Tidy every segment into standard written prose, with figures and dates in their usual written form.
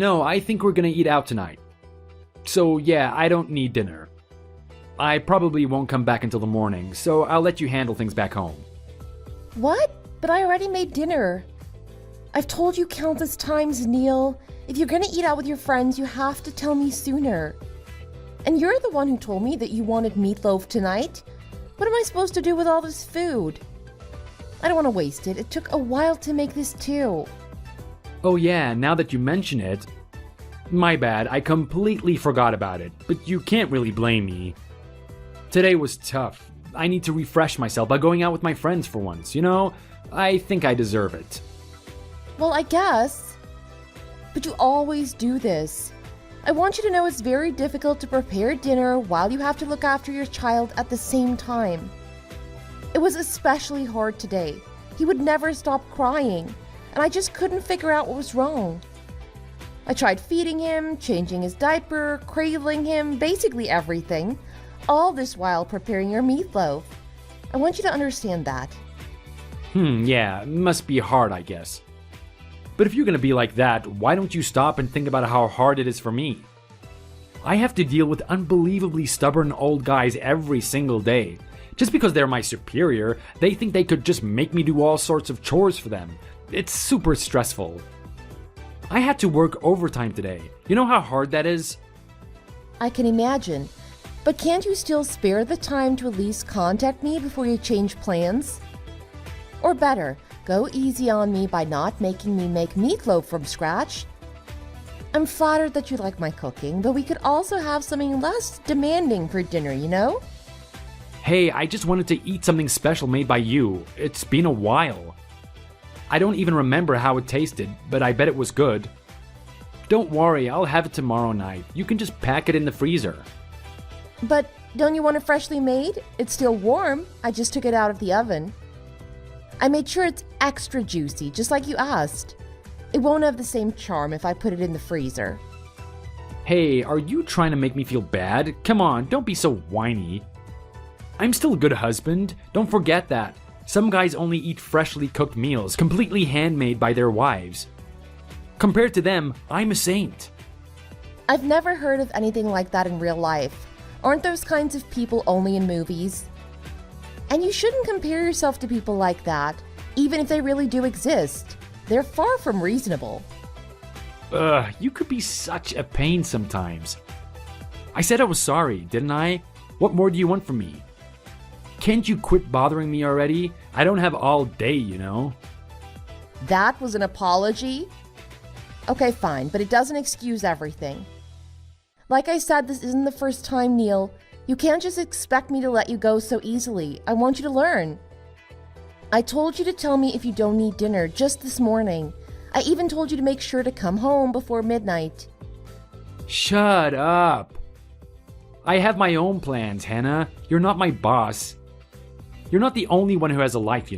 I think we're gonna eat out tonight. So yeah, I don't need dinner. I probably won't come back until the morning, so I'll let you handle things back home. What? But I already made dinner. I've told you countless times, Neil. If you're gonna eat out with your friends, you have to tell me sooner. And you're the one who told me that you wanted meatloaf tonight. What am I supposed to do with all this food? I don't want to waste it. It took a while to make this too. Oh yeah, now that you mention it, my bad, I completely forgot about it, but you can't really blame me. Today was tough. I need to refresh myself by going out with my friends for once, I think I deserve it. Well, I guess. But you always do this. I want you to know it's very difficult to prepare dinner while you have to look after your child at the same time. It was especially hard today. He would never stop crying, and I just couldn't figure out what was wrong. I tried feeding him, changing his diaper, cradling him, basically everything, all this while preparing your meatloaf. I want you to understand that. Yeah, it must be hard, I guess. But if you're gonna be like that, why don't you stop and think about how hard it is for me? I have to deal with unbelievably stubborn old guys every single day. Just because they're my superior, they think they could just make me do all sorts of chores for them. It's super stressful. I had to work overtime today. You know how hard that is? I can imagine. But can't you still spare the time to at least contact me before you change plans? Or better, go easy on me by not making me make meatloaf from scratch. I'm flattered that you like my cooking, but we could also have something less demanding for dinner, Hey, I just wanted to eat something special made by you. It's been a while. I don't even remember how it tasted, but I bet it was good. Don't worry, I'll have it tomorrow night. You can just pack it in the freezer. But don't you want it freshly made? It's still warm. I just took it out of the oven. I made sure it's extra juicy, just like you asked. It won't have the same charm if I put it in the freezer. Hey, are you trying to make me feel bad? Come on, don't be so whiny. I'm still a good husband. Don't forget that. Some guys only eat freshly cooked meals, completely handmade by their wives. Compared to them, I'm a saint. I've never heard of anything like that in real life. Aren't those kinds of people only in movies? And you shouldn't compare yourself to people like that, even if they really do exist. They're far from reasonable. You could be such a pain sometimes. I said I was sorry, didn't I? What more do you want from me? Can't you quit bothering me already? I don't have all day, That was an apology? Okay, fine, but it doesn't excuse everything. Like I said, this isn't the first time, Neil. You can't just expect me to let you go so easily. I want you to learn. I told you to tell me if you don't need dinner just this morning. I even told you to make sure to come home before midnight. Shut up. I have my own plans, Hannah. You're not my boss. You're not the only one who has a life,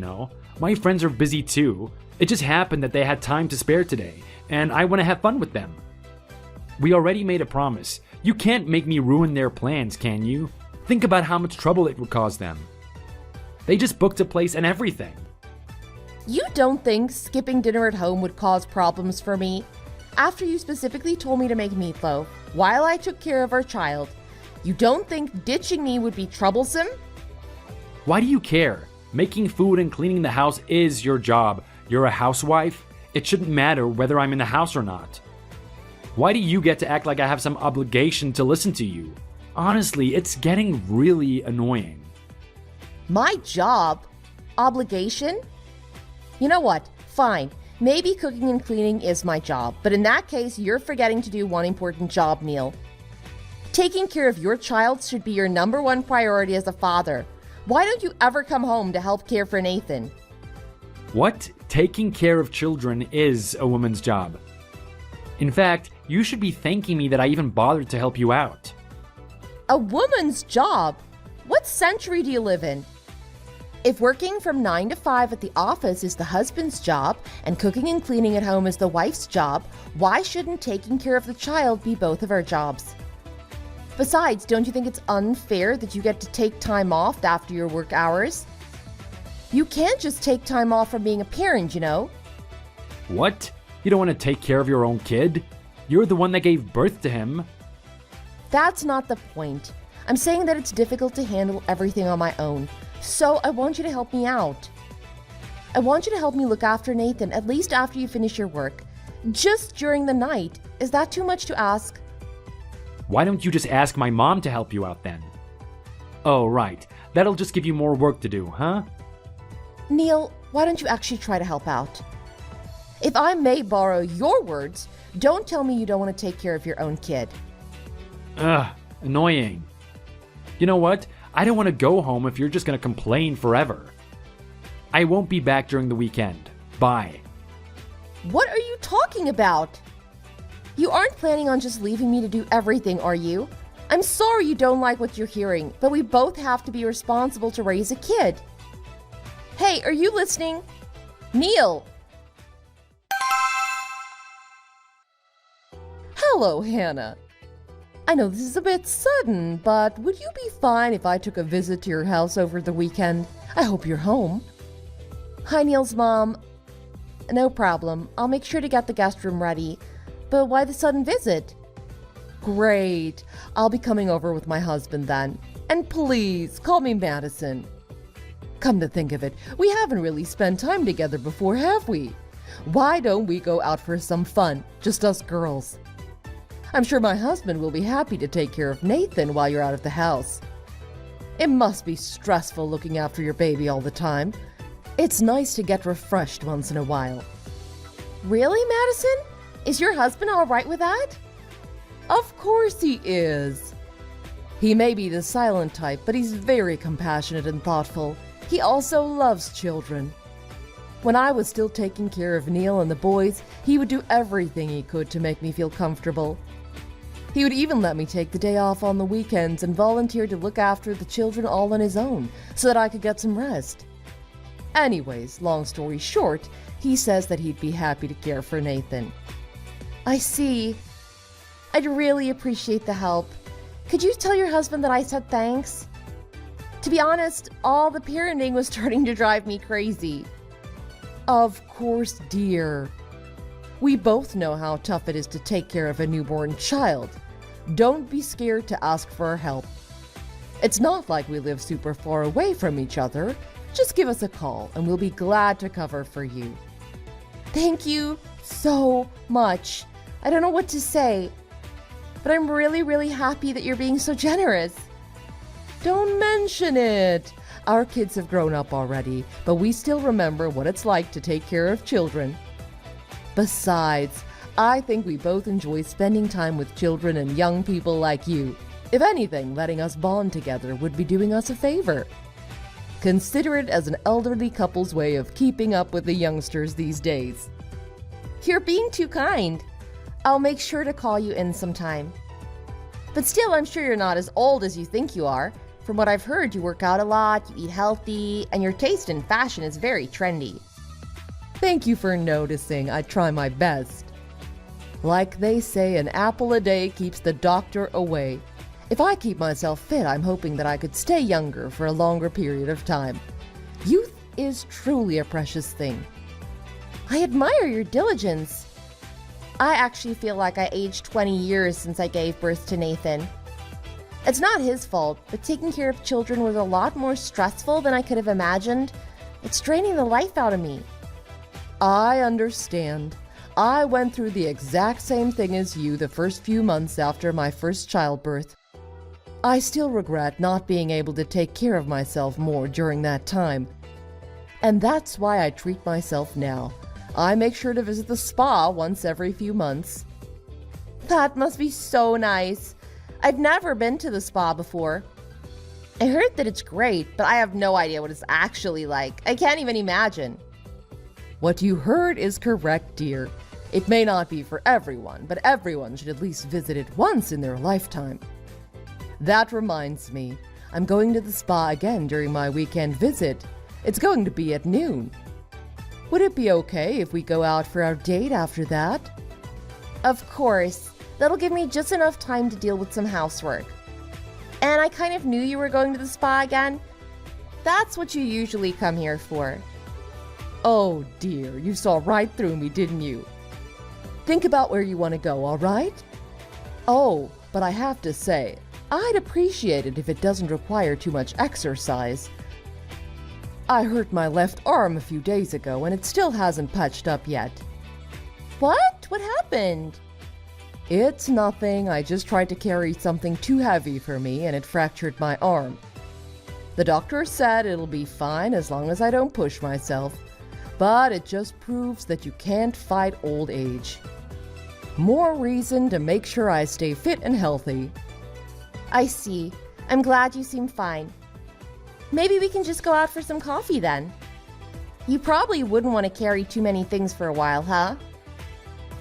My friends are busy too. It just happened that they had time to spare today, and I want to have fun with them. We already made a promise. You can't make me ruin their plans, can you? Think about how much trouble it would cause them. They just booked a place and everything. You don't think skipping dinner at home would cause problems for me? After you specifically told me to make meatloaf, while I took care of our child, you don't think ditching me would be troublesome? Why do you care? Making food and cleaning the house is your job. You're a housewife. It shouldn't matter whether I'm in the house or not. Why do you get to act like I have some obligation to listen to you? Honestly, it's getting really annoying. My job? Obligation? You know what? Fine. Maybe cooking and cleaning is my job, but in that case, you're forgetting to do one important job, Neil. Taking care of your child should be your number one priority as a father. Why don't you ever come home to help care for Nathan? What? Taking care of children is a woman's job. In fact, you should be thanking me that I even bothered to help you out. A woman's job? What century do you live in? If working from 9 to 5 at the office is the husband's job and cooking and cleaning at home is the wife's job, why shouldn't taking care of the child be both of our jobs? Besides, don't you think it's unfair that you get to take time off after your work hours? You can't just take time off from being a parent, What? You don't want to take care of your own kid? You're the one that gave birth to him. That's not the point. I'm saying that it's difficult to handle everything on my own, so I want you to help me out. I want you to help me look after Nathan, at least after you finish your work. Just during the night. Is that too much to ask? Why don't you just ask my mom to help you out then? Oh, right. That'll just give you more work to do, huh? Neil, why don't you actually try to help out? If I may borrow your words, don't tell me you don't want to take care of your own kid. Ugh, annoying. You know what? I don't want to go home if you're just going to complain forever. I won't be back during the weekend. Bye. What are you talking about? You aren't planning on just leaving me to do everything, are you? I'm sorry you don't like what you're hearing, but we both have to be responsible to raise a kid. Hey, are you listening? Neil! Hello, Hannah. I know this is a bit sudden, but would you be fine if I took a visit to your house over the weekend? I hope you're home. Hi, Neil's mom. No problem. I'll make sure to get the guest room ready. But why the sudden visit? Great. I'll be coming over with my husband then. And please, call me Madison. Come to think of it, we haven't really spent time together before, have we? Why don't we go out for some fun, just us girls? I'm sure my husband will be happy to take care of Nathan while you're out of the house. It must be stressful looking after your baby all the time. It's nice to get refreshed once in a while. Really, Madison? Is your husband all right with that? Of course he is. He may be the silent type, but he's very compassionate and thoughtful. He also loves children. When I was still taking care of Neil and the boys, he would do everything he could to make me feel comfortable. He would even let me take the day off on the weekends and volunteer to look after the children all on his own so that I could get some rest. Anyways, long story short, he says that he'd be happy to care for Nathan. I see. I'd really appreciate the help. Could you tell your husband that I said thanks? To be honest, all the parenting was starting to drive me crazy. Of course, dear. We both know how tough it is to take care of a newborn child. Don't be scared to ask for our help. It's not like we live super far away from each other. Just give us a call and we'll be glad to cover for you. Thank you so much. I don't know what to say, but I'm really, really happy that you're being so generous. Don't mention it. Our kids have grown up already, but we still remember what it's like to take care of children. Besides, I think we both enjoy spending time with children and young people like you. If anything, letting us bond together would be doing us a favor. Consider it as an elderly couple's way of keeping up with the youngsters these days. You're being too kind. I'll make sure to call you in sometime. But still, I'm sure you're not as old as you think you are. From what I've heard, you work out a lot, you eat healthy, and your taste in fashion is very trendy. Thank you for noticing. I try my best. Like they say, an apple a day keeps the doctor away. If I keep myself fit, I'm hoping that I could stay younger for a longer period of time. Youth is truly a precious thing. I admire your diligence. I actually feel like I aged 20 years since I gave birth to Nathan. It's not his fault, but taking care of children was a lot more stressful than I could have imagined. It's draining the life out of me. I understand. I went through the exact same thing as you the first few months after my first childbirth. I still regret not being able to take care of myself more during that time. And that's why I treat myself now. I make sure to visit the spa once every few months. That must be so nice. I've never been to the spa before. I heard that it's great, but I have no idea what it's actually like. I can't even imagine. What you heard is correct, dear. It may not be for everyone, but everyone should at least visit it once in their lifetime. That reminds me, I'm going to the spa again during my weekend visit. It's going to be at noon. Would it be okay if we go out for our date after that? Of course. That'll give me just enough time to deal with some housework. And I kind of knew you were going to the spa again. That's what you usually come here for. Oh dear, you saw right through me, didn't you? Think about where you want to go, all right? Oh, but I have to say, I'd appreciate it if it doesn't require too much exercise. I hurt my left arm a few days ago and it still hasn't patched up yet. What? What happened? It's nothing. I just tried to carry something too heavy for me and it fractured my arm. The doctor said it'll be fine as long as I don't push myself, but it just proves that you can't fight old age. More reason to make sure I stay fit and healthy. I see. I'm glad you seem fine. Maybe we can just go out for some coffee then. You probably wouldn't want to carry too many things for a while, huh?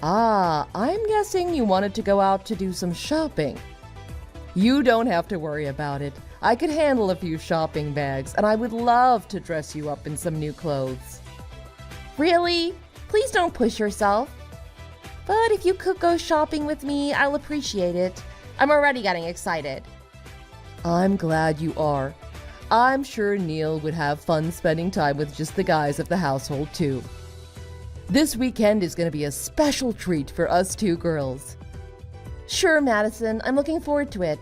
Ah, I'm guessing you wanted to go out to do some shopping. You don't have to worry about it. I could handle a few shopping bags, and I would love to dress you up in some new clothes. Really? Please don't push yourself. But if you could go shopping with me, I'll appreciate it. I'm already getting excited. I'm glad you are. I'm sure Neil would have fun spending time with just the guys of the household, too. This weekend is going to be a special treat for us two girls. Sure, Madison. I'm looking forward to it.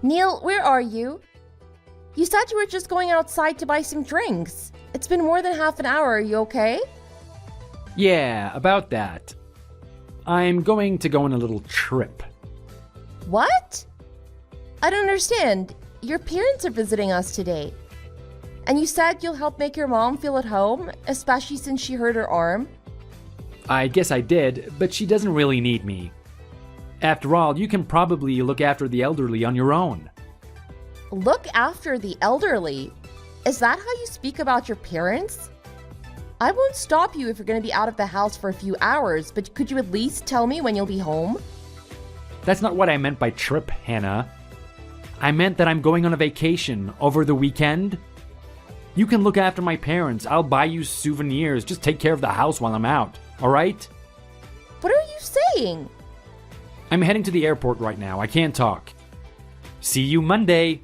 Neil, where are you? You said you were just going outside to buy some drinks. It's been more than half an hour. Are you okay? Yeah, about that. I'm going to go on a little trip. What? I don't understand. Your parents are visiting us today. And you said you'll help make your mom feel at home, especially since she hurt her arm? I guess I did, but she doesn't really need me. After all, you can probably look after the elderly on your own. Look after the elderly? Is that how you speak about your parents? I won't stop you if you're going to be out of the house for a few hours, but could you at least tell me when you'll be home? That's not what I meant by trip, Hannah. I meant that I'm going on a vacation over the weekend. You can look after my parents. I'll buy you souvenirs. Just take care of the house while I'm out, all right? What are you saying? I'm heading to the airport right now. I can't talk. See you Monday.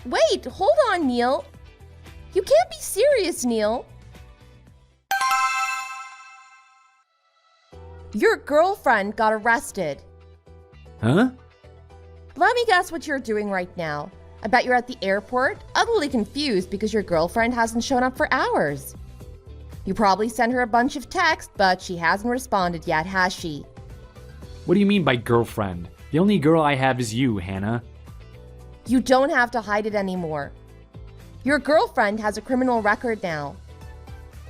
Wait, hold on, Neil. You can't be serious, Neil. Your girlfriend got arrested. Huh? Let me guess what you're doing right now. I bet you're at the airport, utterly confused because your girlfriend hasn't shown up for hours. You probably sent her a bunch of texts, but she hasn't responded yet, has she? What do you mean by girlfriend? The only girl I have is you, Hannah. You don't have to hide it anymore. Your girlfriend has a criminal record now.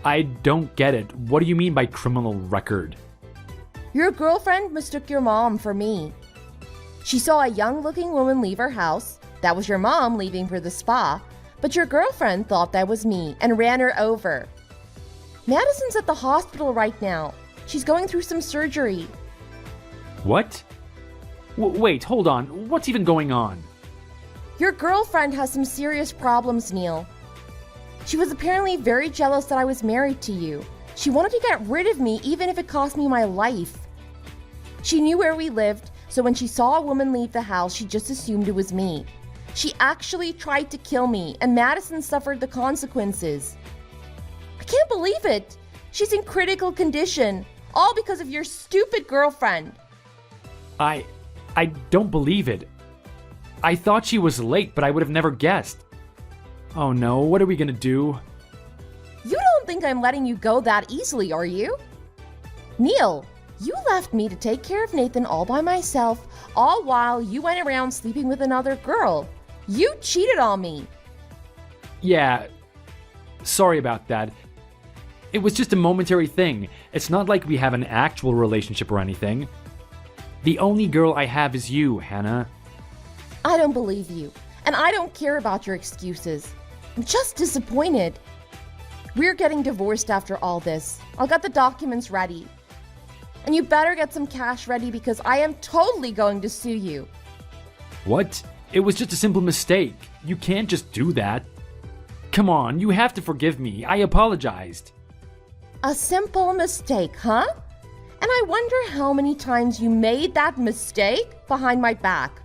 I don't get it. What do you mean by criminal record? Your girlfriend mistook your mom for me. She saw a young-looking woman leave her house. That was your mom leaving for the spa. But your girlfriend thought that was me and ran her over. Madison's at the hospital right now. She's going through some surgery. What? Wait, hold on. What's even going on? Your girlfriend has some serious problems, Neil. She was apparently very jealous that I was married to you. She wanted to get rid of me even if it cost me my life. She knew where we lived, so when she saw a woman leave the house, she just assumed it was me. She actually tried to kill me, and Madison suffered the consequences. I can't believe it. She's in critical condition, all because of your stupid girlfriend. I don't believe it. I thought she was late, but I would have never guessed. Oh no, what are we gonna do? You don't think I'm letting you go that easily, are you? Neil, you left me to take care of Nathan all by myself, all while you went around sleeping with another girl. You cheated on me. Yeah, sorry about that. It was just a momentary thing. It's not like we have an actual relationship or anything. The only girl I have is you, Hannah. I don't believe you, and I don't care about your excuses. I'm just disappointed. We're getting divorced after all this. I'll get the documents ready. And you better get some cash ready because I am totally going to sue you. What? It was just a simple mistake. You can't just do that. Come on, you have to forgive me. I apologized. A simple mistake, huh? And I wonder how many times you made that mistake behind my back.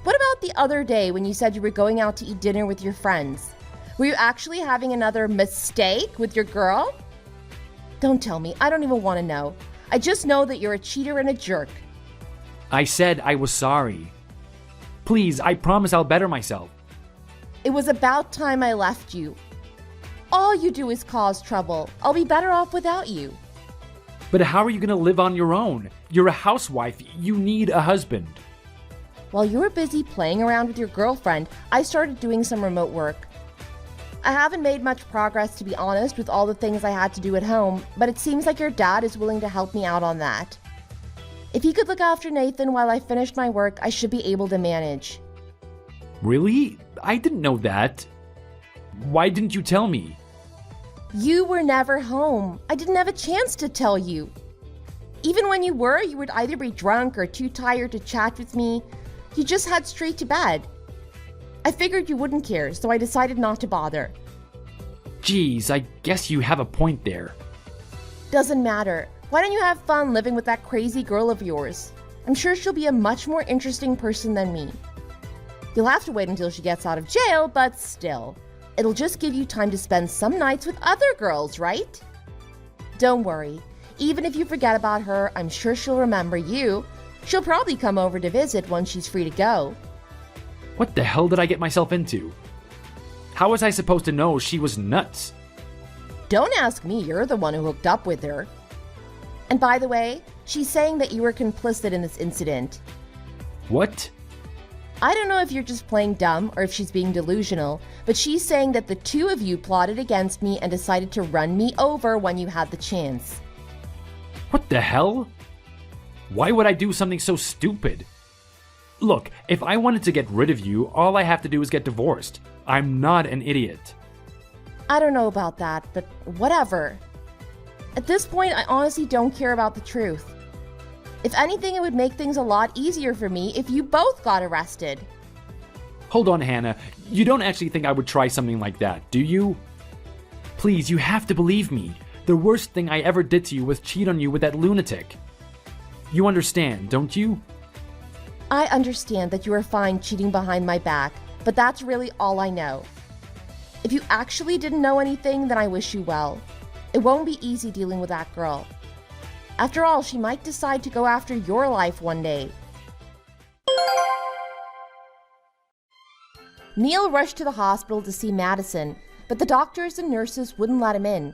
What about the other day when you said you were going out to eat dinner with your friends? Were you actually having another mistake with your girl? Don't tell me. I don't even want to know. I just know that you're a cheater and a jerk. I said I was sorry. Please, I promise I'll better myself. It was about time I left you. All you do is cause trouble. I'll be better off without you. But how are you gonna live on your own? You're a housewife. You need a husband. While you were busy playing around with your girlfriend, I started doing some remote work. I haven't made much progress, to be honest, with all the things I had to do at home, but it seems like your dad is willing to help me out on that. If he could look after Nathan while I finished my work, I should be able to manage. Really? I didn't know that. Why didn't you tell me? You were never home. I didn't have a chance to tell you. Even when you would either be drunk or too tired to chat with me. You just head straight to bed. I figured you wouldn't care, so I decided not to bother. Geez, I guess you have a point there. Doesn't matter. Why don't you have fun living with that crazy girl of yours? I'm sure she'll be a much more interesting person than me. You'll have to wait until she gets out of jail, but still. It'll just give you time to spend some nights with other girls, right? Don't worry. Even if you forget about her, I'm sure she'll remember you. She'll probably come over to visit once she's free to go. What the hell did I get myself into? How was I supposed to know she was nuts? Don't ask me, you're the one who hooked up with her. And by the way, she's saying that you were complicit in this incident. What? I don't know if you're just playing dumb or if she's being delusional, but she's saying that the two of you plotted against me and decided to run me over when you had the chance. What the hell? Why would I do something so stupid? Look, if I wanted to get rid of you, all I have to do is get divorced. I'm not an idiot. I don't know about that, but whatever. At this point, I honestly don't care about the truth. If anything, it would make things a lot easier for me if you both got arrested. Hold on, Hannah. You don't actually think I would try something like that, do you? Please, you have to believe me. The worst thing I ever did to you was cheat on you with that lunatic. You understand, don't you? I understand that you are fine cheating behind my back, but that's really all I know. If you actually didn't know anything, then I wish you well. It won't be easy dealing with that girl. After all, she might decide to go after your life one day. Neil rushed to the hospital to see Madison, but the doctors and nurses wouldn't let him in.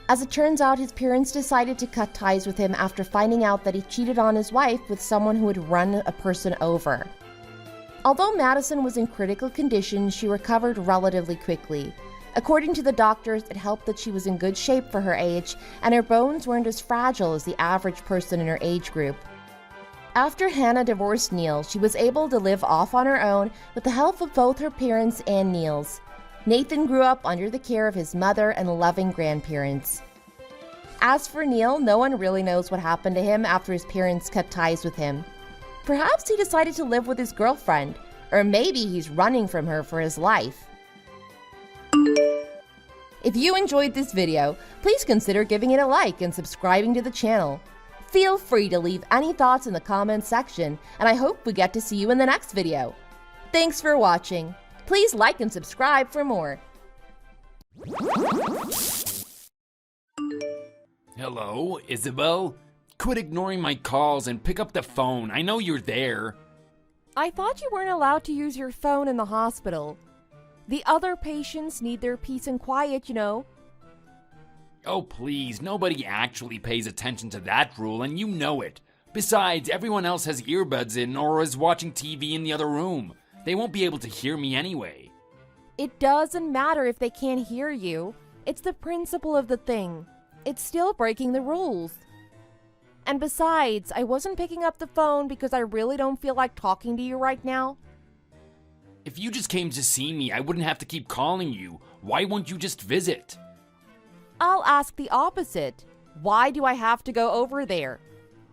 As it turns out, his parents decided to cut ties with him after finding out that he cheated on his wife with someone who had run a person over. Although Madison was in critical condition, she recovered relatively quickly. According to the doctors, it helped that she was in good shape for her age, and her bones weren't as fragile as the average person in her age group. After Hannah divorced Neil, she was able to live off on her own with the help of both her parents and Neil's. Nathan grew up under the care of his mother and loving grandparents. As for Neil, no one really knows what happened to him after his parents cut ties with him. Perhaps he decided to live with his girlfriend, or maybe he's running from her for his life. If you enjoyed this video, please consider giving it a like and subscribing to the channel. Feel free to leave any thoughts in the comments section, and I hope we get to see you in the next video. Thanks for watching. Please like and subscribe for more. Hello, Isabel? Quit ignoring my calls and pick up the phone. I know you're there. I thought you weren't allowed to use your phone in the hospital. The other patients need their peace and quiet, you know. Oh, please, nobody actually pays attention to that rule, and you know it. Besides, everyone else has earbuds in or is watching TV in the other room. They won't be able to hear me anyway. It doesn't matter if they can't hear you. It's the principle of the thing. It's still breaking the rules. And besides, I wasn't picking up the phone because I really don't feel like talking to you right now. If you just came to see me, I wouldn't have to keep calling you. Why won't you just visit? I'll ask the opposite. Why do I have to go over there?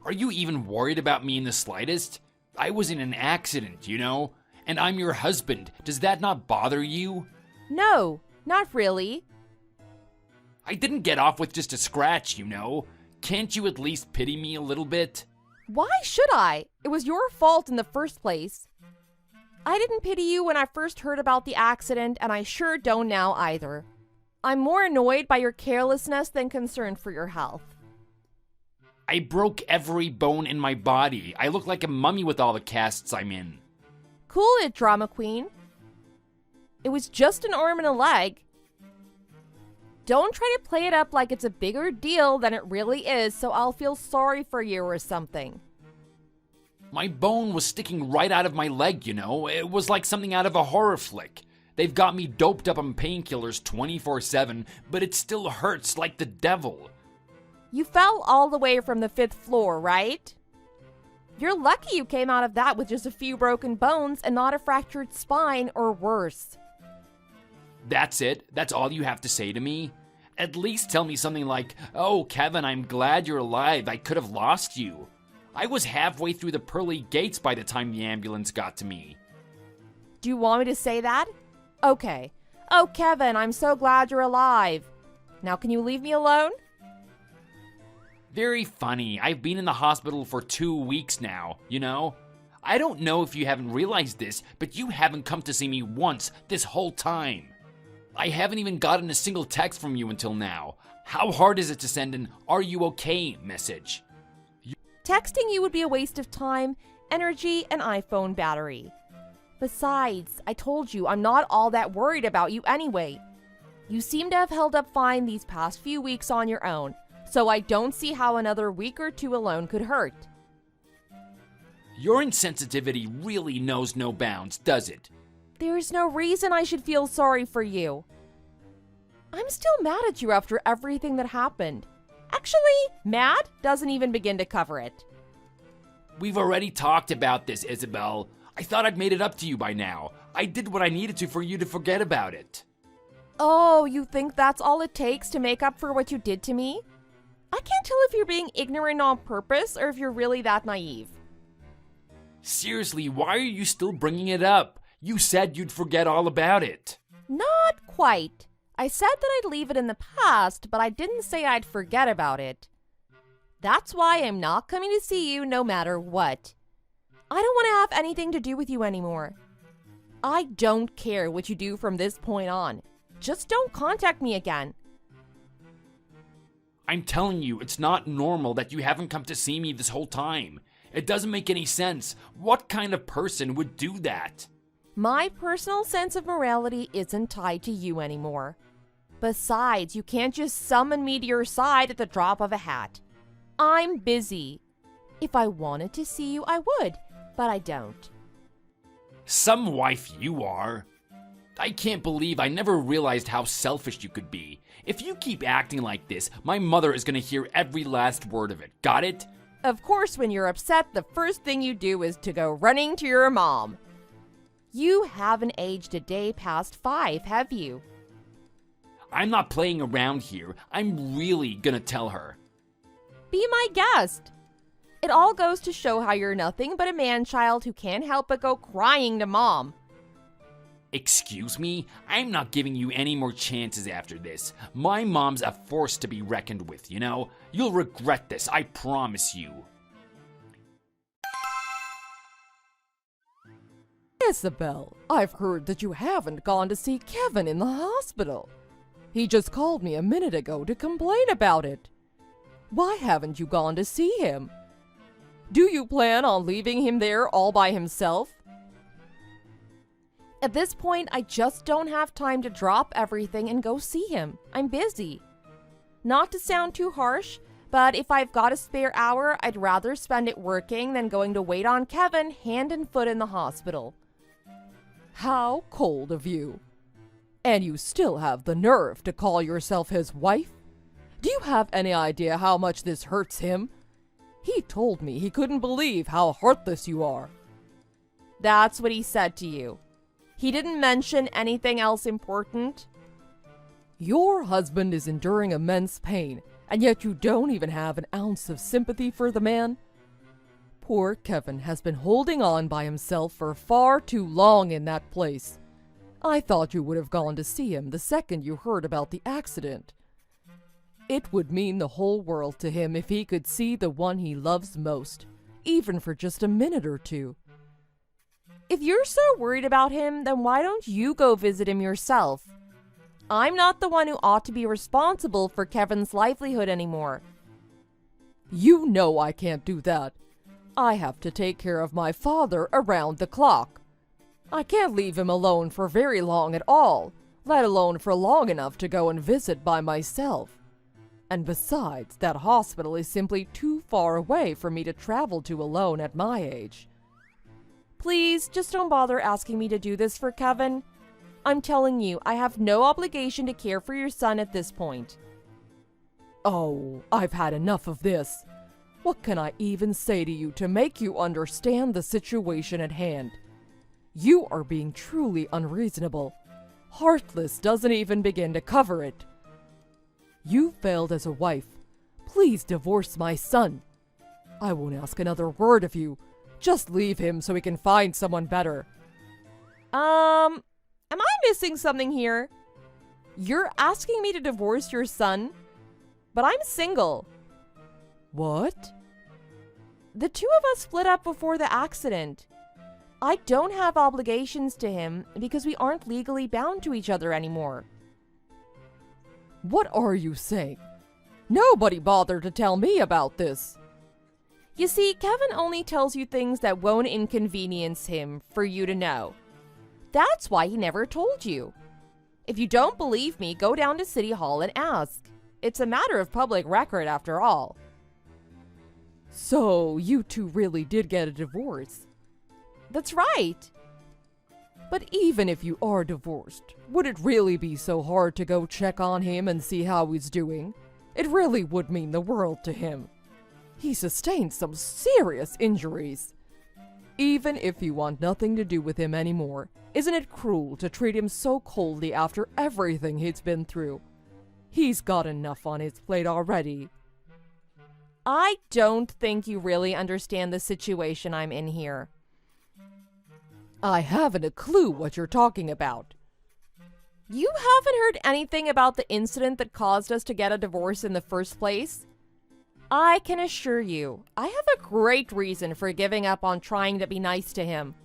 Are you even worried about me in the slightest? I was in an accident, you know? And I'm your husband. Does that not bother you? No, not really. I didn't get off with just a scratch, you know? Can't you at least pity me a little bit? Why should I? It was your fault in the first place. I didn't pity you when I first heard about the accident, and I sure don't now either. I'm more annoyed by your carelessness than concerned for your health. I broke every bone in my body. I look like a mummy with all the casts I'm in. Cool it, drama queen. It was just an arm and a leg. Don't try to play it up like it's a bigger deal than it really is, so I'll feel sorry for you or something. My bone was sticking right out of my leg, you know? It was like something out of a horror flick. They've got me doped up on painkillers 24/7, but it still hurts like the devil. You fell all the way from the 5th floor, right? You're lucky you came out of that with just a few broken bones and not a fractured spine or worse. That's it? That's all you have to say to me? At least tell me something like, "Oh, Kevin, I'm glad you're alive. I could have lost you." I was halfway through the pearly gates by the time the ambulance got to me. Do you want me to say that? Okay. Oh, Kevin, I'm so glad you're alive. Now can you leave me alone? Very funny. I've been in the hospital for 2 weeks now, you know? I don't know if you haven't realized this, but you haven't come to see me once this whole time. I haven't even gotten a single text from you until now. How hard is it to send an "Are you okay" message? Texting you would be a waste of time, energy, and iPhone battery. Besides, I told you I'm not all that worried about you anyway. You seem to have held up fine these past few weeks on your own, so I don't see how another week or two alone could hurt. Your insensitivity really knows no bounds, does it? There's no reason I should feel sorry for you. I'm still mad at you after everything that happened. Actually, mad doesn't even begin to cover it. We've already talked about this, Isabel. I thought I'd made it up to you by now. I did what I needed to for you to forget about it. Oh, you think that's all it takes to make up for what you did to me? I can't tell if you're being ignorant on purpose or if you're really that naive. Seriously, why are you still bringing it up? You said you'd forget all about it. Not quite. I said that I'd leave it in the past, but I didn't say I'd forget about it. That's why I'm not coming to see you no matter what. I don't want to have anything to do with you anymore. I don't care what you do from this point on. Just don't contact me again. I'm telling you, it's not normal that you haven't come to see me this whole time. It doesn't make any sense. What kind of person would do that? My personal sense of morality isn't tied to you anymore. Besides, you can't just summon me to your side at the drop of a hat. I'm busy. If I wanted to see you, I would, but I don't. Some wife you are. I can't believe I never realized how selfish you could be. If you keep acting like this, my mother is gonna hear every last word of it. Got it? Of course, when you're upset, the first thing you do is to go running to your mom. You haven't aged a day past 5, have you? I'm not playing around here. I'm really gonna tell her. Be my guest. It all goes to show how you're nothing but a man-child who can't help but go crying to mom. Excuse me? I'm not giving you any more chances after this. My mom's a force to be reckoned with, you know? You'll regret this, I promise you. Isabel, I've heard that you haven't gone to see Kevin in the hospital. He just called me a minute ago to complain about it. Why haven't you gone to see him? Do you plan on leaving him there all by himself? At this point, I just don't have time to drop everything and go see him. I'm busy. Not to sound too harsh, but if I've got a spare hour, I'd rather spend it working than going to wait on Kevin hand and foot in the hospital. How cold of you. And you still have the nerve to call yourself his wife? Do you have any idea how much this hurts him? He told me he couldn't believe how heartless you are. That's what he said to you. He didn't mention anything else important? Your husband is enduring immense pain, and yet you don't even have an ounce of sympathy for the man? Poor Kevin has been holding on by himself for far too long in that place. I thought you would have gone to see him the second you heard about the accident. It would mean the whole world to him if he could see the one he loves most, even for just a minute or two. If you're so worried about him, then why don't you go visit him yourself? I'm not the one who ought to be responsible for Kevin's livelihood anymore. You know I can't do that. I have to take care of my father around the clock. I can't leave him alone for very long at all, let alone for long enough to go and visit by myself. And besides, that hospital is simply too far away for me to travel to alone at my age. Please, just don't bother asking me to do this for Kevin. I'm telling you, I have no obligation to care for your son at this point. Oh, I've had enough of this. What can I even say to you to make you understand the situation at hand? You are being truly unreasonable. Heartless doesn't even begin to cover it. You failed as a wife. Please divorce my son. I won't ask another word of you. Just leave him so he can find someone better. Am I missing something here? You're asking me to divorce your son? But I'm single. What? The two of us split up before the accident. I don't have obligations to him because we aren't legally bound to each other anymore. What are you saying? Nobody bothered to tell me about this. You see, Kevin only tells you things that won't inconvenience him for you to know. That's why he never told you. If you don't believe me, go down to City Hall and ask. It's a matter of public record after all. So, you two really did get a divorce? That's right. But even if you are divorced, would it really be so hard to go check on him and see how he's doing? It really would mean the world to him. He sustained some serious injuries. Even if you want nothing to do with him anymore, isn't it cruel to treat him so coldly after everything he's been through? He's got enough on his plate already. I don't think you really understand the situation I'm in here. I haven't a clue what you're talking about. You haven't heard anything about the incident that caused us to get a divorce in the first place? I can assure you, I have a great reason for giving up on trying to be nice to him.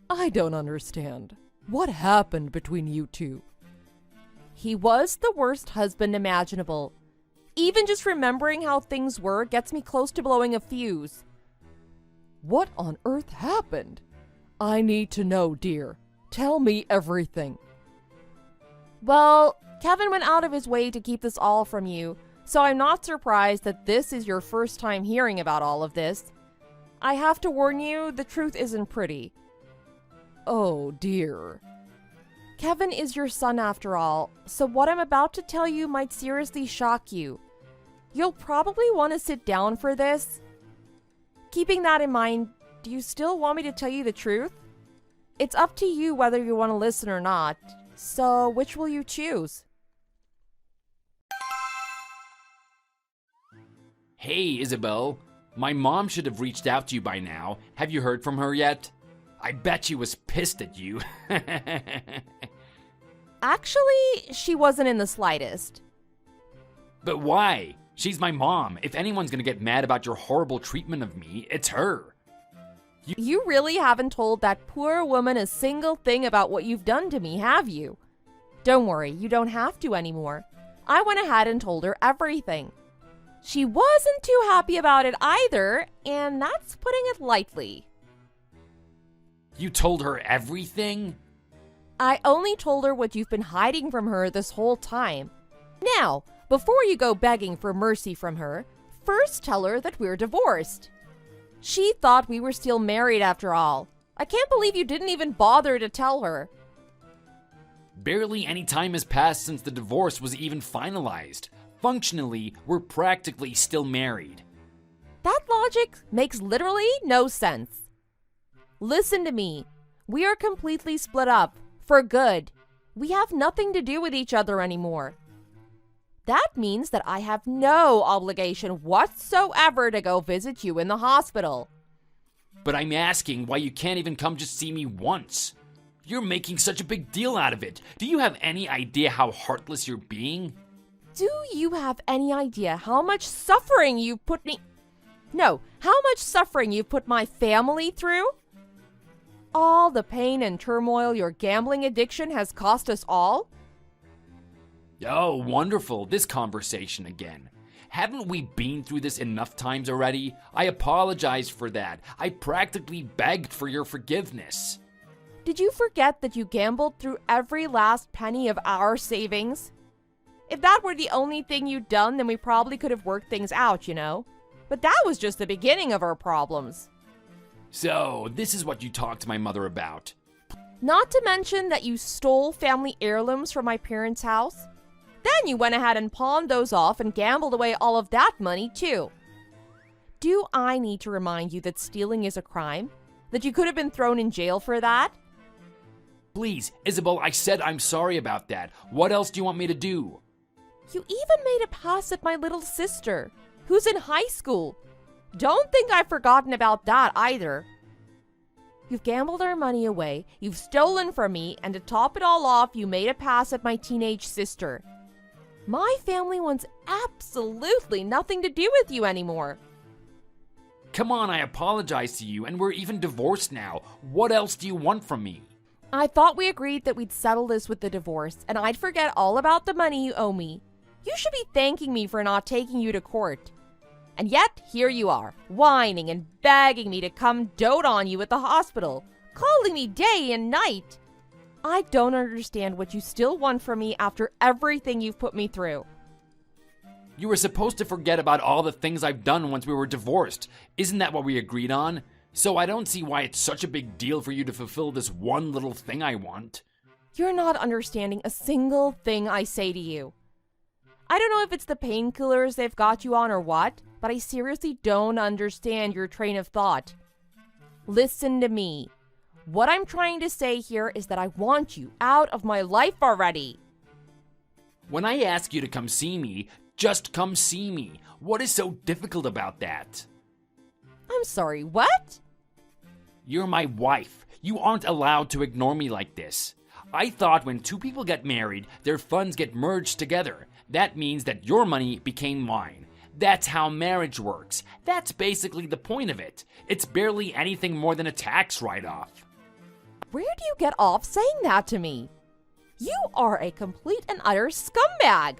I don't understand. What happened between you two? He was the worst husband imaginable. Even just remembering how things were gets me close to blowing a fuse. What on earth happened? I need to know, dear. Tell me everything. Well, Kevin went out of his way to keep this all from you, so I'm not surprised that this is your first time hearing about all of this. I have to warn you, the truth isn't pretty. Oh, dear. Kevin is your son after all, so what I'm about to tell you might seriously shock you. You'll probably want to sit down for this. Keeping that in mind, do you still want me to tell you the truth? It's up to you whether you want to listen or not, so which will you choose? Hey, Isabel. My mom should have reached out to you by now. Have you heard from her yet? I bet she was pissed at you. Actually, she wasn't in the slightest. But why? She's my mom. If anyone's gonna get mad about your horrible treatment of me, it's her. You really haven't told that poor woman a single thing about what you've done to me, have you? Don't worry, you don't have to anymore. I went ahead and told her everything. She wasn't too happy about it either, and that's putting it lightly. You told her everything? I only told her what you've been hiding from her this whole time. Now, before you go begging for mercy from her, first tell her that we're divorced. She thought we were still married after all. I can't believe you didn't even bother to tell her. Barely any time has passed since the divorce was even finalized. Functionally, we're practically still married. That logic makes literally no sense. Listen to me. We are completely split up. For good. We have nothing to do with each other anymore. That means that I have no obligation whatsoever to go visit you in the hospital. But I'm asking why you can't even come just see me once. You're making such a big deal out of it. Do you have any idea how heartless you're being? Do you have any idea how much suffering you've put me... No, how much suffering you've put my family through? All the pain and turmoil your gambling addiction has cost us all? Oh, wonderful, this conversation again. Haven't we been through this enough times already? I apologize for that. I practically begged for your forgiveness. Did you forget that you gambled through every last penny of our savings? If that were the only thing you'd done, then we probably could have worked things out, you know? But that was just the beginning of our problems. So, this is what you talked to my mother about. Not to mention that you stole family heirlooms from my parents' house. Then you went ahead and pawned those off and gambled away all of that money, too. Do I need to remind you that stealing is a crime? That you could have been thrown in jail for that? Please, Isabel, I said I'm sorry about that. What else do you want me to do? You even made a pass at my little sister, who's in high school. Don't think I've forgotten about that either. You've gambled our money away, you've stolen from me, and to top it all off, you made a pass at my teenage sister. My family wants absolutely nothing to do with you anymore. Come on, I apologize to you, and we're even divorced now. What else do you want from me? I thought we agreed that we'd settle this with the divorce, and I'd forget all about the money you owe me. You should be thanking me for not taking you to court. And yet, here you are, whining and begging me to come dote on you at the hospital, calling me day and night. I don't understand what you still want from me after everything you've put me through. You were supposed to forget about all the things I've done once we were divorced. Isn't that what we agreed on? So I don't see why it's such a big deal for you to fulfill this one little thing I want. You're not understanding a single thing I say to you. I don't know if it's the painkillers they've got you on or what, but I seriously don't understand your train of thought. Listen to me. What I'm trying to say here is that I want you out of my life already. When I ask you to come see me, just come see me. What is so difficult about that? I'm sorry, what? You're my wife. You aren't allowed to ignore me like this. I thought when two people get married, their funds get merged together. That means that your money became mine. That's how marriage works. That's basically the point of it. It's barely anything more than a tax write-off. Where do you get off saying that to me? You are a complete and utter scumbag.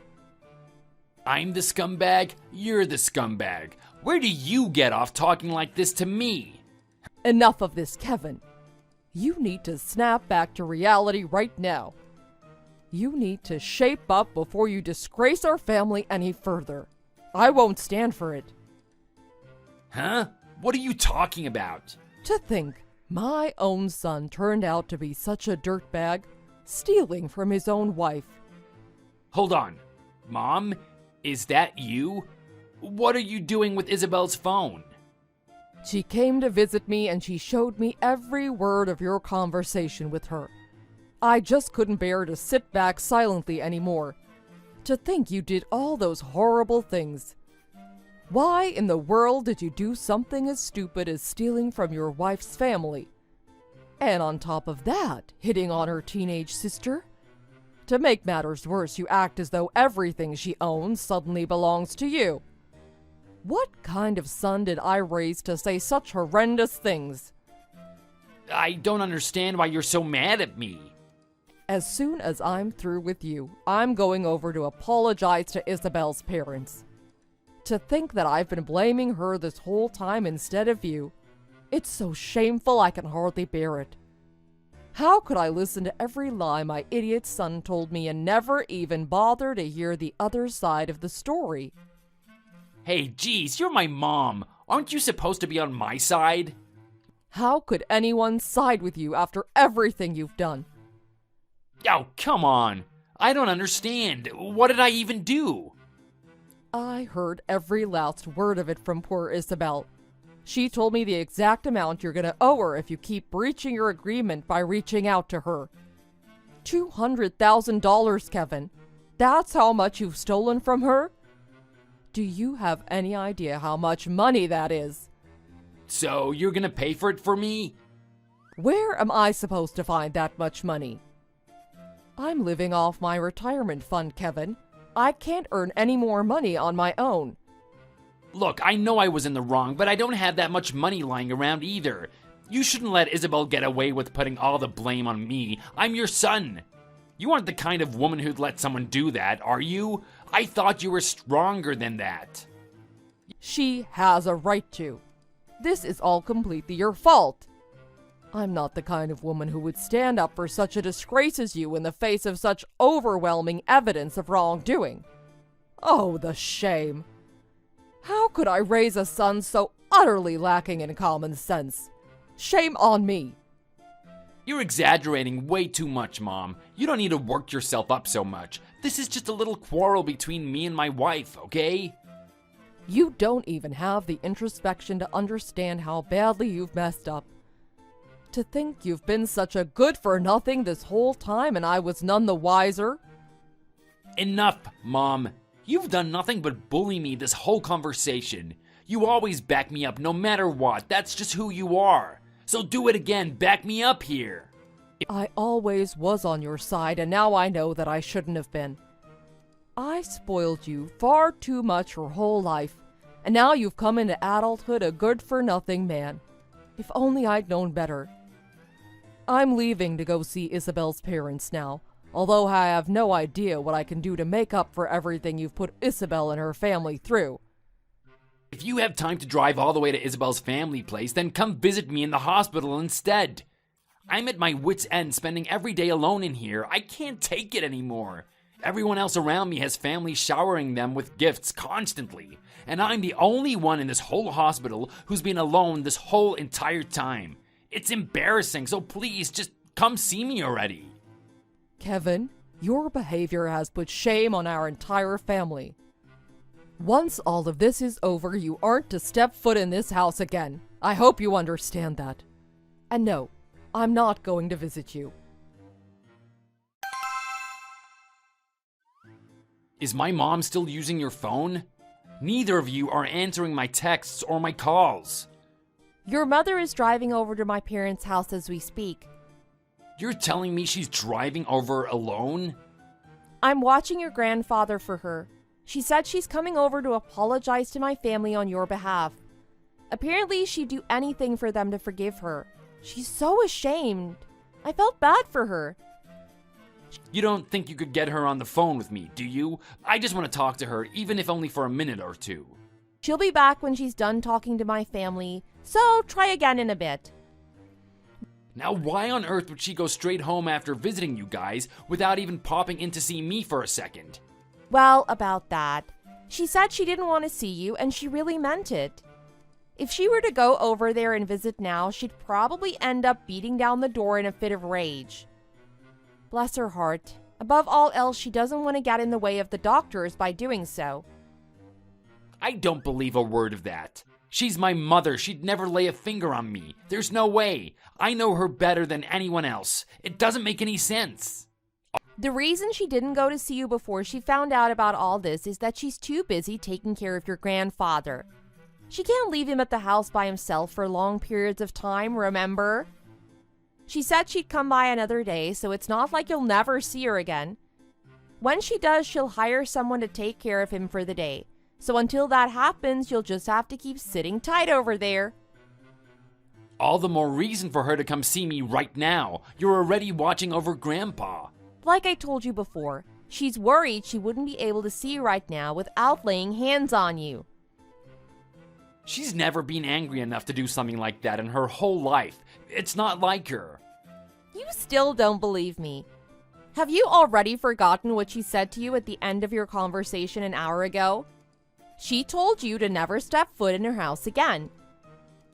I'm the scumbag, you're the scumbag. Where do you get off talking like this to me? Enough of this, Kevin. You need to snap back to reality right now. You need to shape up before you disgrace our family any further. I won't stand for it. Huh? What are you talking about? To think my own son turned out to be such a dirtbag, stealing from his own wife. Hold on. Mom, is that you? What are you doing with Isabel's phone? She came to visit me and she showed me every word of your conversation with her. I just couldn't bear to sit back silently anymore. To think you did all those horrible things. Why in the world did you do something as stupid as stealing from your wife's family? And on top of that, hitting on her teenage sister? To make matters worse, you act as though everything she owns suddenly belongs to you. What kind of son did I raise to say such horrendous things? I don't understand why you're so mad at me. As soon as I'm through with you, I'm going over to apologize to Isabel's parents. To think that I've been blaming her this whole time instead of you, it's so shameful I can hardly bear it. How could I listen to every lie my idiot son told me and never even bother to hear the other side of the story? Hey, geez, you're my mom. Aren't you supposed to be on my side? How could anyone side with you after everything you've done? Oh, come on. I don't understand. What did I even do? I heard every last word of it from poor Isabel. She told me the exact amount you're gonna owe her if you keep breaching your agreement by reaching out to her. $200,000, Kevin. That's how much you've stolen from her? Do you have any idea how much money that is? So you're gonna pay for it for me? Where am I supposed to find that much money? I'm living off my retirement fund, Kevin. I can't earn any more money on my own. Look, I know I was in the wrong, but I don't have that much money lying around either. You shouldn't let Isabel get away with putting all the blame on me. I'm your son. You aren't the kind of woman who'd let someone do that, are you? I thought you were stronger than that. She has a right to. This is all completely your fault. I'm not the kind of woman who would stand up for such a disgrace as you in the face of such overwhelming evidence of wrongdoing. Oh, the shame. How could I raise a son so utterly lacking in common sense? Shame on me. You're exaggerating way too much, Mom. You don't need to work yourself up so much. This is just a little quarrel between me and my wife, okay? You don't even have the introspection to understand how badly you've messed up. To think you've been such a good-for-nothing this whole time and I was none the wiser? Enough, Mom. You've done nothing but bully me this whole conversation. You always back me up no matter what. That's just who you are. So do it again. Back me up here. I always was on your side, and now I know that I shouldn't have been. I spoiled you far too much your whole life, and now you've come into adulthood a good-for-nothing man. If only I'd known better. I'm leaving to go see Isabel's parents now, although I have no idea what I can do to make up for everything you've put Isabel and her family through. If you have time to drive all the way to Isabel's family place, then come visit me in the hospital instead. I'm at my wit's end spending every day alone in here. I can't take it anymore. Everyone else around me has family showering them with gifts constantly, and I'm the only one in this whole hospital who's been alone this whole entire time. It's embarrassing, so please just come see me already. Kevin, your behavior has put shame on our entire family. Once all of this is over, you aren't to step foot in this house again. I hope you understand that. And no, I'm not going to visit you. Is my mom still using your phone? Neither of you are answering my texts or my calls. Your mother is driving over to my parents' house as we speak. You're telling me she's driving over alone? I'm watching your grandfather for her. She said she's coming over to apologize to my family on your behalf. Apparently, she'd do anything for them to forgive her. She's so ashamed. I felt bad for her. You don't think you could get her on the phone with me, do you? I just want to talk to her, even if only for a minute or two. She'll be back when she's done talking to my family, so try again in a bit. Now, why on earth would she go straight home after visiting you guys without even popping in to see me for a second? Well, about that. She said she didn't want to see you, and she really meant it. If she were to go over there and visit now, she'd probably end up beating down the door in a fit of rage. Bless her heart. Above all else, she doesn't want to get in the way of the doctors by doing so. I don't believe a word of that. She's my mother. She'd never lay a finger on me. There's no way. I know her better than anyone else. It doesn't make any sense. The reason she didn't go to see you before she found out about all this is that she's too busy taking care of your grandfather. She can't leave him at the house by himself for long periods of time, remember? She said she'd come by another day, so it's not like you'll never see her again. When she does, she'll hire someone to take care of him for the day. So until that happens, you'll just have to keep sitting tight over there. All the more reason for her to come see me right now. You're already watching over Grandpa. Like I told you before, she's worried she wouldn't be able to see you right now without laying hands on you. She's never been angry enough to do something like that in her whole life. It's not like her. You still don't believe me. Have you already forgotten what she said to you at the end of your conversation an hour ago? She told you to never step foot in her house again.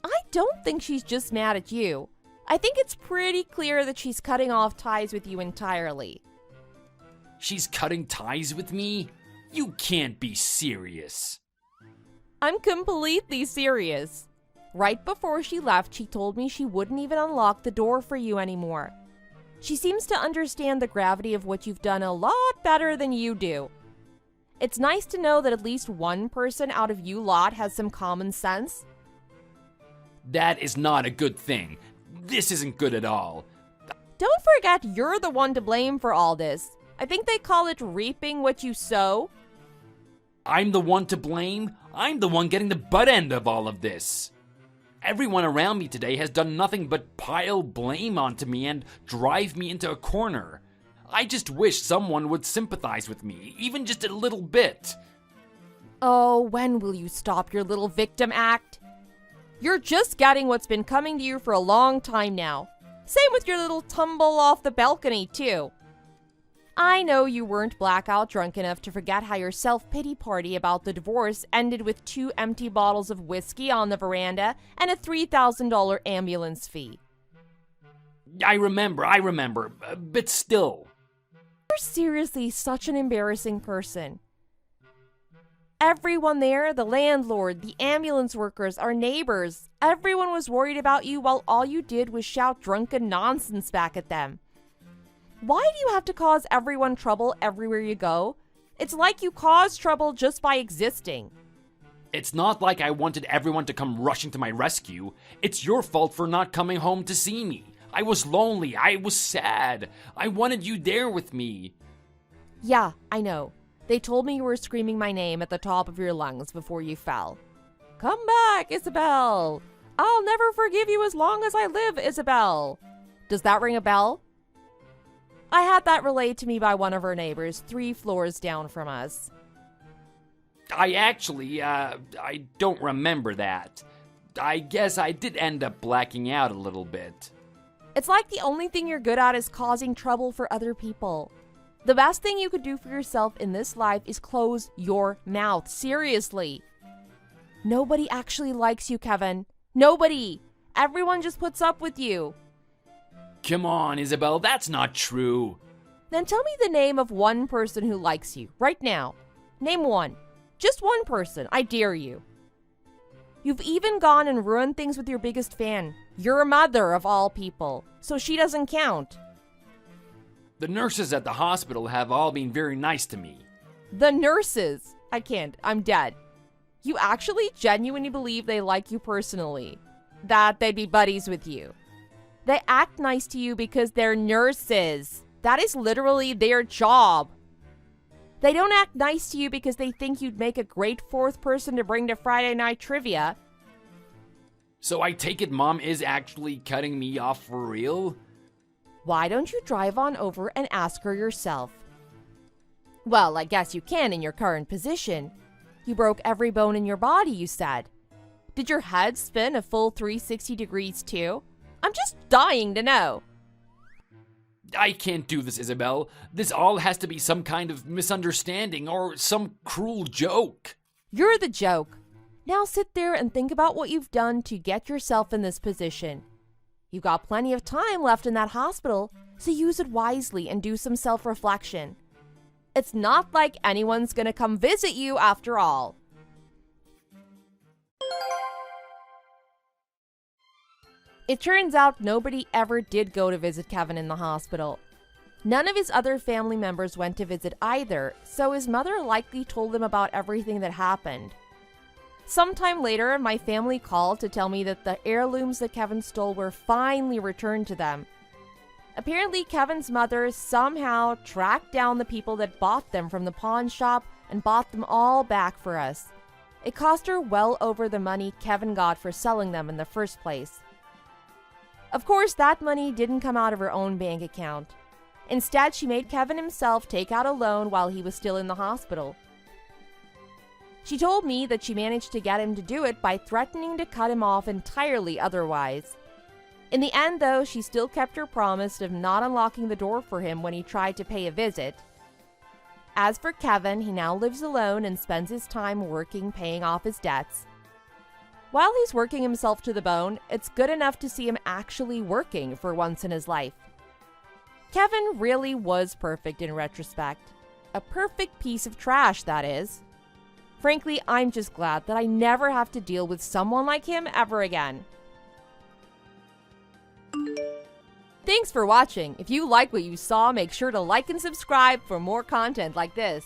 I don't think she's just mad at you. I think it's pretty clear that she's cutting off ties with you entirely. She's cutting ties with me? You can't be serious. I'm completely serious. Right before she left, she told me she wouldn't even unlock the door for you anymore. She seems to understand the gravity of what you've done a lot better than you do. It's nice to know that at least one person out of you lot has some common sense. That is not a good thing. This isn't good at all. Don't forget you're the one to blame for all this. I think they call it reaping what you sow. I'm the one to blame. I'm the one getting the butt end of all of this. Everyone around me today has done nothing but pile blame onto me and drive me into a corner. I just wish someone would sympathize with me, even just a little bit. Oh, when will you stop your little victim act? You're just getting what's been coming to you for a long time now. Same with your little tumble off the balcony, too. I know you weren't blackout drunk enough to forget how your self-pity party about the divorce ended with 2 empty bottles of whiskey on the veranda and a $3,000 ambulance fee. I remember, but still. You're seriously such an embarrassing person. Everyone there, the landlord, the ambulance workers, our neighbors, everyone was worried about you while all you did was shout drunken nonsense back at them. Why do you have to cause everyone trouble everywhere you go? It's like you cause trouble just by existing. It's not like I wanted everyone to come rushing to my rescue. It's your fault for not coming home to see me. I was lonely. I was sad. I wanted you there with me. Yeah, I know. They told me you were screaming my name at the top of your lungs before you fell. Come back, Isabel. I'll never forgive you as long as I live, Isabel. Does that ring a bell? I had that relayed to me by one of our neighbors 3 floors down from us. I don't remember that. I guess I did end up blacking out a little bit. It's like the only thing you're good at is causing trouble for other people. The best thing you could do for yourself in this life is close your mouth. Seriously. Nobody actually likes you, Kevin. Nobody. Everyone just puts up with you. Come on, Isabel, that's not true. Then tell me the name of one person who likes you, right now. Name one. Just one person, I dare you. You've even gone and ruined things with your biggest fan, your mother of all people, so she doesn't count. The nurses at the hospital have all been very nice to me. The nurses? I can't, I'm dead. You actually genuinely believe they like you personally, that they'd be buddies with you. They act nice to you because they're nurses. That is literally their job. They don't act nice to you because they think you'd make a great 4th person to bring to Friday night trivia. So I take it Mom is actually cutting me off for real? Why don't you drive on over and ask her yourself? Well, I guess you can in your current position. You broke every bone in your body, you said. Did your head spin a full 360 degrees too? I'm just dying to know. I can't do this, Isabel. This all has to be some kind of misunderstanding or some cruel joke. You're the joke. Now sit there and think about what you've done to get yourself in this position. You've got plenty of time left in that hospital, so use it wisely and do some self-reflection. It's not like anyone's gonna come visit you after all. It turns out nobody ever did go to visit Kevin in the hospital. None of his other family members went to visit either, so his mother likely told him about everything that happened. Sometime later, my family called to tell me that the heirlooms that Kevin stole were finally returned to them. Apparently, Kevin's mother somehow tracked down the people that bought them from the pawn shop and bought them all back for us. It cost her well over the money Kevin got for selling them in the first place. Of course, that money didn't come out of her own bank account. Instead, she made Kevin himself take out a loan while he was still in the hospital. She told me that she managed to get him to do it by threatening to cut him off entirely otherwise. In the end, though, she still kept her promise of not unlocking the door for him when he tried to pay a visit. As for Kevin, he now lives alone and spends his time working, paying off his debts. While he's working himself to the bone, it's good enough to see him actually working for once in his life. Kevin really was perfect in retrospect. A perfect piece of trash, that is. Frankly, I'm just glad that I never have to deal with someone like him ever again. Thanks for watching. If you like what you saw, make sure to like and subscribe for more content like this.